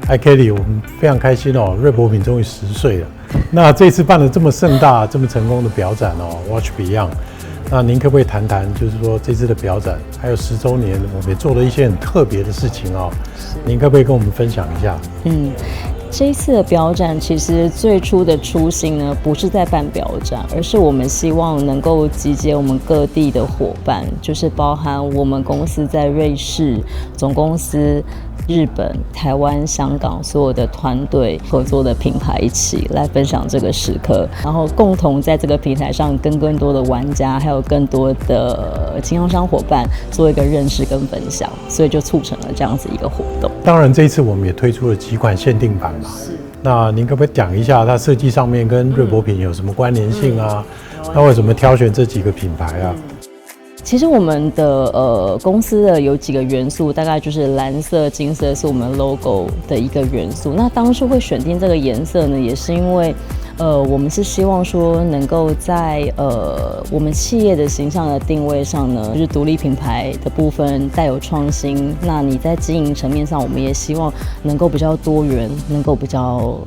嗨 Kelly， 我们非常开心哦，瑞博品终于10岁了。那这次办了这么盛大、这么成功的表展哦 ，Watch Beyond。那您可不可以谈谈，就是说这次的表展还有10周年，我们也做了一些很特别的事情哦。您可不可以跟我们分享一下？这一次的表展其实最初的初心呢，不是在办表展，而是我们希望能够集结我们各地的伙伴，就是包含我们公司在瑞士总公司、日本、台湾、香港所有的团队合作的品牌一起来分享这个时刻，然后共同在这个平台上跟更多的玩家还有更多的经销商伙伴做一个认识跟分享，所以就促成了这样子一个活动。当然这一次我们也推出了几款限定版嘛，那您可不可以讲一下它设计上面跟瑞博品有什么关联性啊？那为什么挑选这几个品牌啊？其实我们的公司的有几个元素，大概就是蓝色、金色是我们 logo 的一个元素。那当初会选定这个颜色呢，也是因为我们是希望说能够在我们企业的形象的定位上呢，就是独立品牌的部分带有创新。那你在经营层面上，我们也希望能够比较多元，能够比较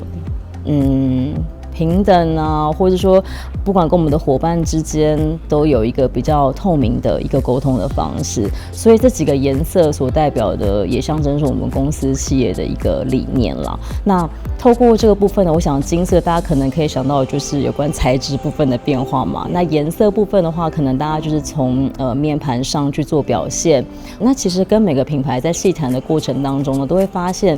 平等啊，或者说不管跟我们的伙伴之间都有一个比较透明的一个沟通的方式，所以这几个颜色所代表的也象征是我们公司企业的一个理念啦。那透过这个部分呢，我想金色大家可能可以想到就是有关材质部分的变化嘛，那颜色部分的话，可能大家就是从面盘上去做表现。那其实跟每个品牌在细谈的过程当中呢，都会发现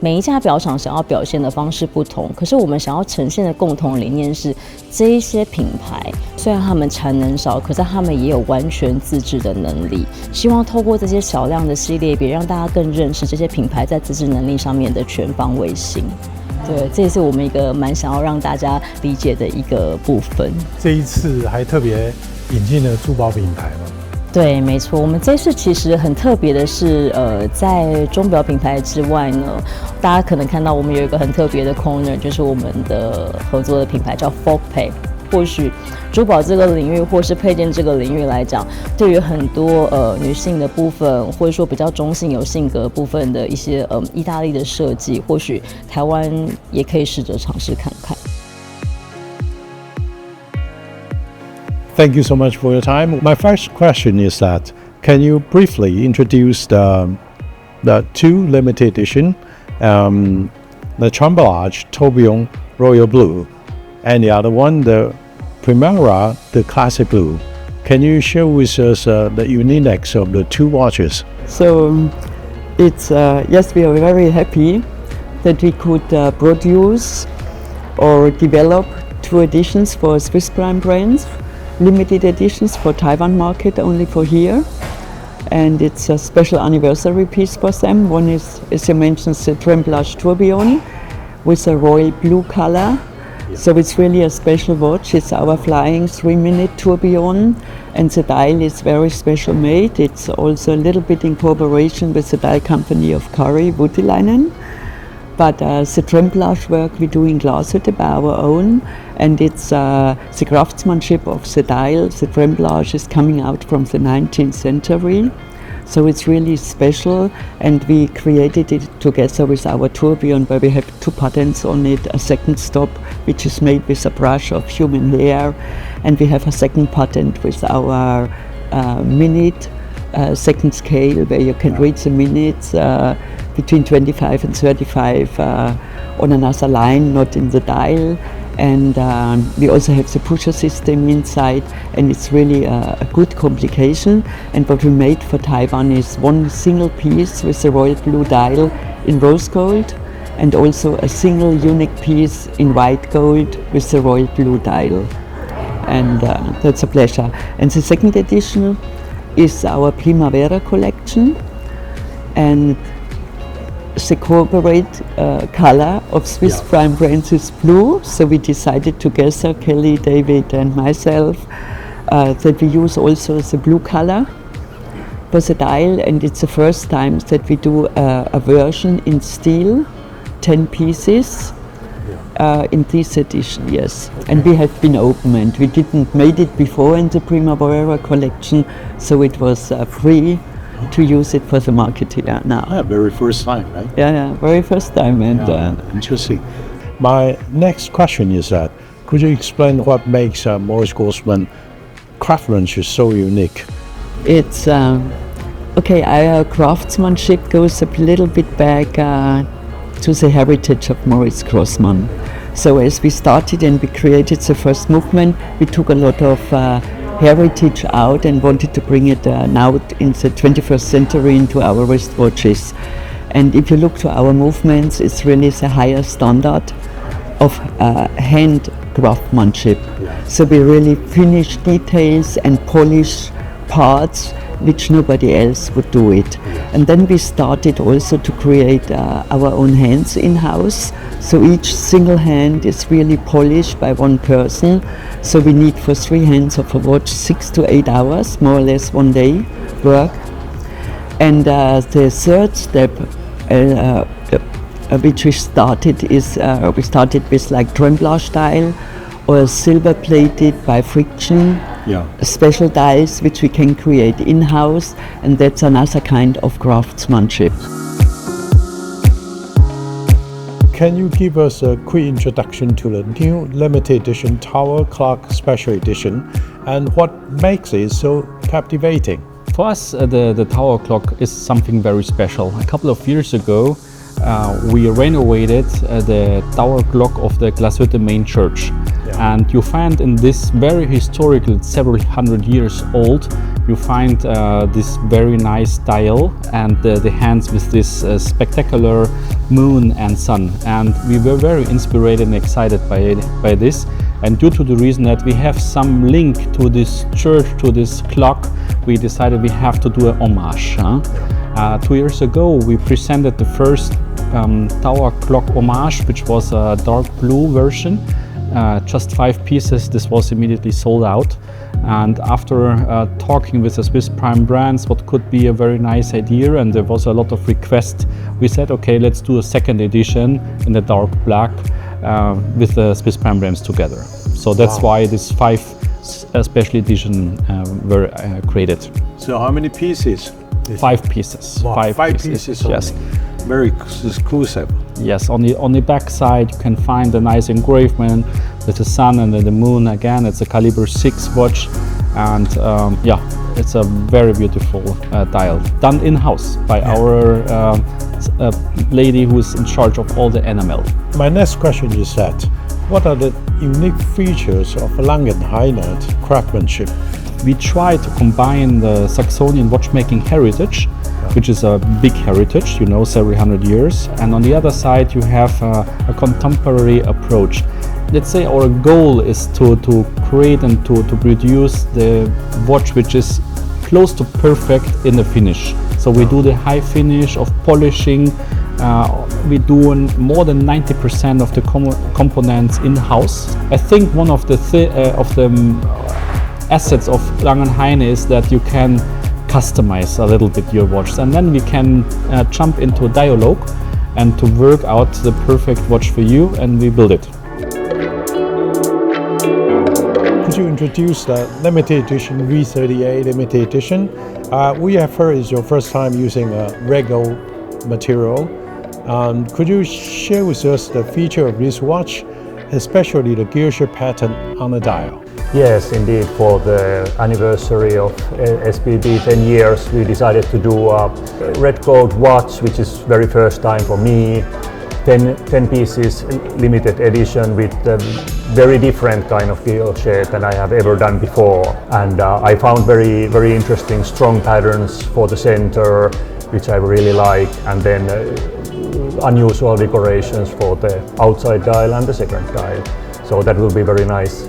每一家表厂想要表现的方式不同，可是我们想要呈现的共同理念是，这一些品牌虽然他们产能少，可是他们也有完全自制的能力。希望透过这些小量的系列别，让大家更认识这些品牌在自制能力上面的全方位性。对，这也是我们一个蛮想要让大家理解的一个部分。这一次还特别引进了珠宝品牌嘛？对，没错。我们这次其实很特别的是，在钟表品牌之外呢，大家可能看到我们有一个很特别的 corner， 就是我们的合作的品牌叫 Folkpay。或许珠宝这个领域，或是配件这个领域来讲，对于很多女性的部分，或者说比较中性有性格部分的一些意大利的设计，或许台湾也可以试着尝试看看。Thank you so much for your time. My first question is that, can you briefly introduce the two limited edition, the Tremblage Tourbillon Royal Blue, and the other one, the Primera, the Classic Blue. Can you share with us the uniqueness of the two watches? So it's yes, we are very happy that we could produce or develop two editions for Swiss prime brands. Limited editions for Taiwan market, only for here, and it's a special anniversary piece for them. One is, as you mentioned, the Tremblage Tourbillon with a royal blue color. So it's really a special watch. It's our flying 3-minute tourbillon, and the dial is very special made. It's also a little bit in cooperation with the dial company of Curry, Voutilainen. But the Tremblage work we do in Glashütte by our own, and it's the craftsmanship of the dial. The Tremblage is coming out from the 19th century, so it's really special, and we created it together with our tourbillon, where we have two patents on it, a second stop which is made with a brush of human hair, and we have a second patent with our minute second scale, where you can read the minutes between 25 and 35 on another line, not in the dial. And we also have the pusher system inside, and it's really a good complication. And what we made for Taiwan is one single piece with the royal blue dial in rose gold, and also a single unique piece in white gold with the royal blue dial. And that's a pleasure. And the second edition is our Primavera collection, and the corporate color of Swiss prime brands is blue, so we decided together, Kelly, David and myself, that we use also the blue color for the dial, and it's the first time that we do a version in steel, 10 pieces, in this edition, yes. And we have been open, and we didn't made it before in the Primavera collection, so it was free to use it for the market here now. Yeah, very first time, right? Yeah, very first time. And Interesting. My next question is that, could you explain what makes Moritz Grossmann craftsmanship so unique? it's okay. Our craftsmanship goes a little bit back to the heritage of Moritz Grossmann. So as we started and we created the first movement, we took a lot of heritage out and wanted to bring it now in the 21st century into our wristwatches. And if you look to our movements, it's really the higher standard of hand craftsmanship. So we really finish details and polish parts which nobody else would do it. And then we started also to create our own hands in-house. So each single hand is really polished by one person. So we need for 3 hands of a watch 6 to 8 hours, more or less 1 day work. And the third step which we started is we started with like tremblage style or silver plated by friction. Special dies which we can create in-house, and that's another kind of craftsmanship. Can you give us a quick introduction to the new limited edition Tower Clock Special Edition and what makes it so captivating? For us, the Tower Clock is something very special. A couple of years ago, we renovated the Tower Clock of the Glashütte main church. And you find in this very historical, several hundred years old, you find this very nice dial and the hands with this spectacular moon and sun. And we were very inspired and excited by this. And due to the reason that we have some link to this church, to this clock, we decided we have to do a homage. 2 years ago, we presented the first Tower Clock homage, which was a dark blue version. Just 5 pieces, this was immediately sold out. And after talking with the Swiss prime brands, what could be a very nice idea, and there was a lot of requests, we said, okay, let's do a second edition in the dark black with the Swiss prime brands together. So that's why these 5 special editions were created. So how many pieces? 5 pieces. Wow, 5 pieces yes. Very exclusive. Yes, on the back side you can find a nice engravement with the sun and then the moon. Again, it's a caliber 6 watch, and it's a very beautiful dial done in-house by our lady who is in charge of all the enamel. My next question is that, what are the unique features of Lang Heyne craftsmanship? We try to combine the Saxonian watchmaking heritage, which is a big heritage, several hundred years, and on the other side you have a contemporary approach. Let's say our goal is to create and to produce the watch which is close to perfect in the finish. So we do the high finish of polishing. We do more than 90% of the components in-house. I think one of the assets of Lang Heyne is that you can customize a little bit your watch, and then we can jump into a dialogue and to work out the perfect watch for you, and we build it. Could you introduce the limited edition V38 limited edition? We have heard it's your first time using a Rego material. Could you share with us the feature of this watch, especially the gearshift pattern on the dial? Yes, indeed. For the anniversary of SPB 10 years, we decided to do a red gold watch, which is very first time for me. 10 pieces limited edition with a very different kind of gear shape than I have ever done before. And I found very interesting strong patterns for the center, which I really like, and then unusual decorations for the outside dial and the second dial. So that will be very nice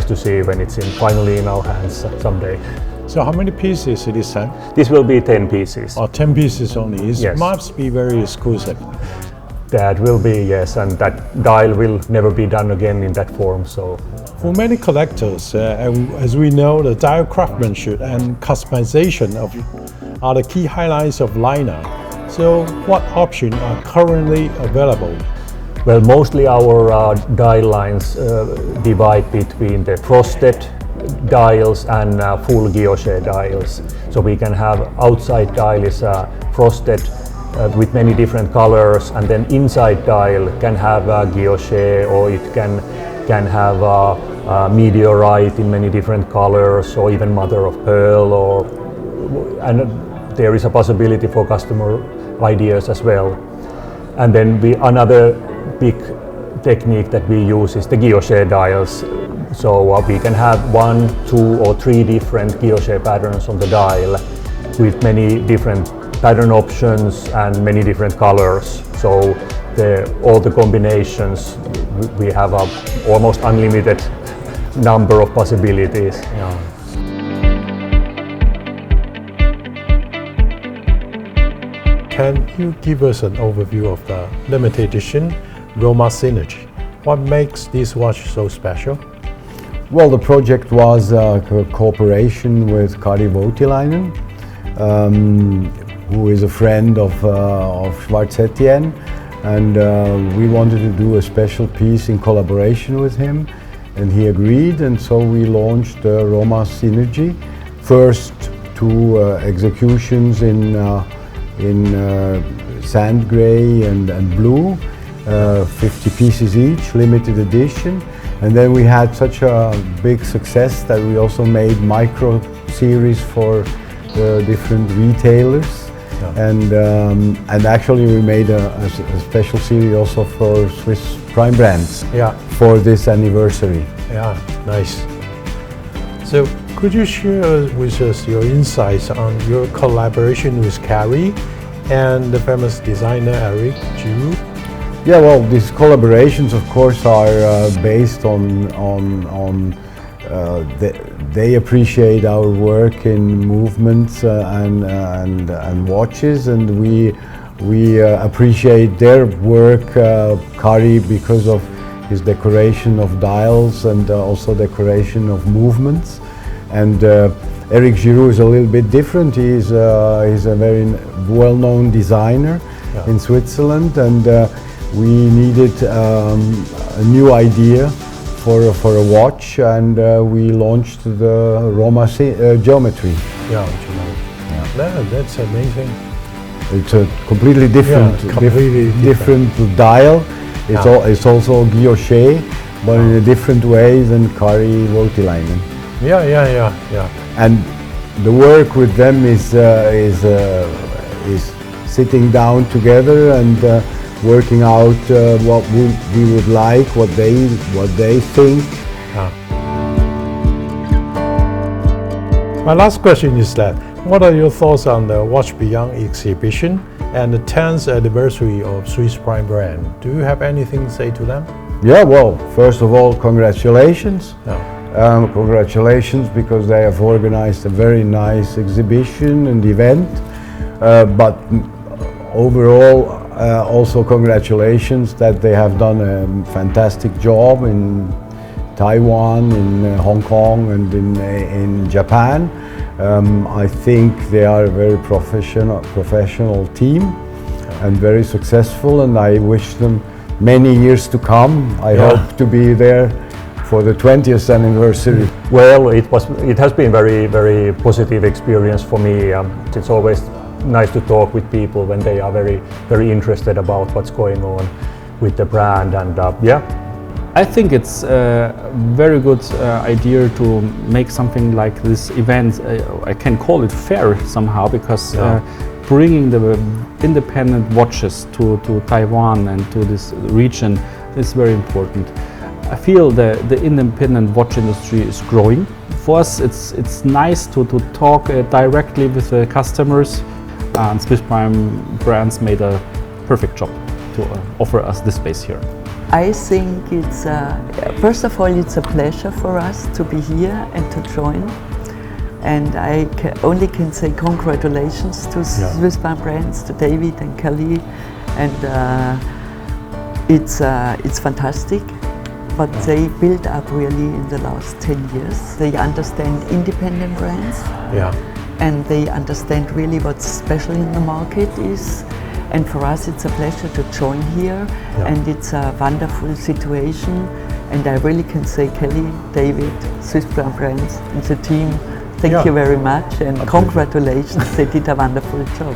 to see when it's finally in our hands someday. So how many pieces this time? This will be 10 pieces. 10 pieces only. It yes. Must be very exclusive. That will be, yes, and that dial will never be done again in that form. So, for many collectors, as we know, the dial craftsmanship and customization are the key highlights of lineup. So what options are currently available? Well, mostly our dial lines divide between the frosted dials and full guilloche dials. So we can have outside dial is frosted with many different colors, and then inside dial can have guilloche, or it can have meteorite in many different colors, or even mother of pearl, and there is a possibility for customer ideas as well. And then another big technique that we use is the guilloche dials. So we can have 1, 2 or 3 different guilloche patterns on the dial with many different pattern options and many different colors. So all the combinations, we have a almost unlimited number of possibilities. Yeah. Can you give us an overview of the limited edition Roma Synergy? What makes this watch so special? Well, the project was a cooperation with Kari Voutilainen, who is a friend of Schwarz Etienne, and we wanted to do a special piece in collaboration with him, and he agreed, and so we launched the Roma Synergy. First 2 executions in sand gray and blue, 50 pieces each, limited edition. And then we had such a big success that we also made micro series for the different retailers. Yeah. And actually we made a special series also for Swiss prime brands, yeah, for this anniversary. Yeah, nice. So could you share with us your insights on your collaboration with Kari and the famous designer Eric Giroux? Yeah, well, these collaborations, of course, are based on they appreciate our work in movements and watches, and we appreciate their work, Kari, because of his decoration of dials and also decoration of movements. And Eric Giroux is a little bit different. He's a very well-known designer, yeah, in Switzerland, and we needed a new idea for a watch, and we launched the Roma Geometry. Yeah, that's amazing. It's a completely different, different dial. It's also guilloche, but in a different way than Kari Voutilainen. Yeah. And the work with them is sitting down together and working out what we would like, what they think. My last question is that, what are your thoughts on the Watch Beyond exhibition and the 10th anniversary of Swiss Prime brand? Do you have anything to say to them? Yeah, well, first of all, congratulations. Yeah. Congratulations, because they have organized a very nice exhibition and event. But overall, also congratulations that they have done a fantastic job in Taiwan, in Hong Kong, and in Japan. I think they are a very professional team and very successful, and I wish them many years to come. I hope to be there for the 20th anniversary. Well, it has been very positive experience for me. It's always nice to talk with people when they are very interested about what's going on with the brand, and I think it's a very good idea to make something like this event. I can call it fair somehow, because bringing the independent watches to Taiwan and to this region is very important. I feel the independent watch industry is growing. For us, it's nice to talk directly with the customers, and Swiss Prime brands made a perfect job to offer us this space here. I think it's, first of all, it's a pleasure for us to be here and to join. And I only can say congratulations to Swiss Prime brands, to David and Kelly. And it's fantastic. But they built up really in the last 10 years. They understand independent brands. And they understand really what's special in the market is. And for us, it's a pleasure to join here, and it's a wonderful situation And I really can say Kelly, David, Swiss Brand Brands, and the team, thank Yeah. you very much and congratulations, they did a wonderful job.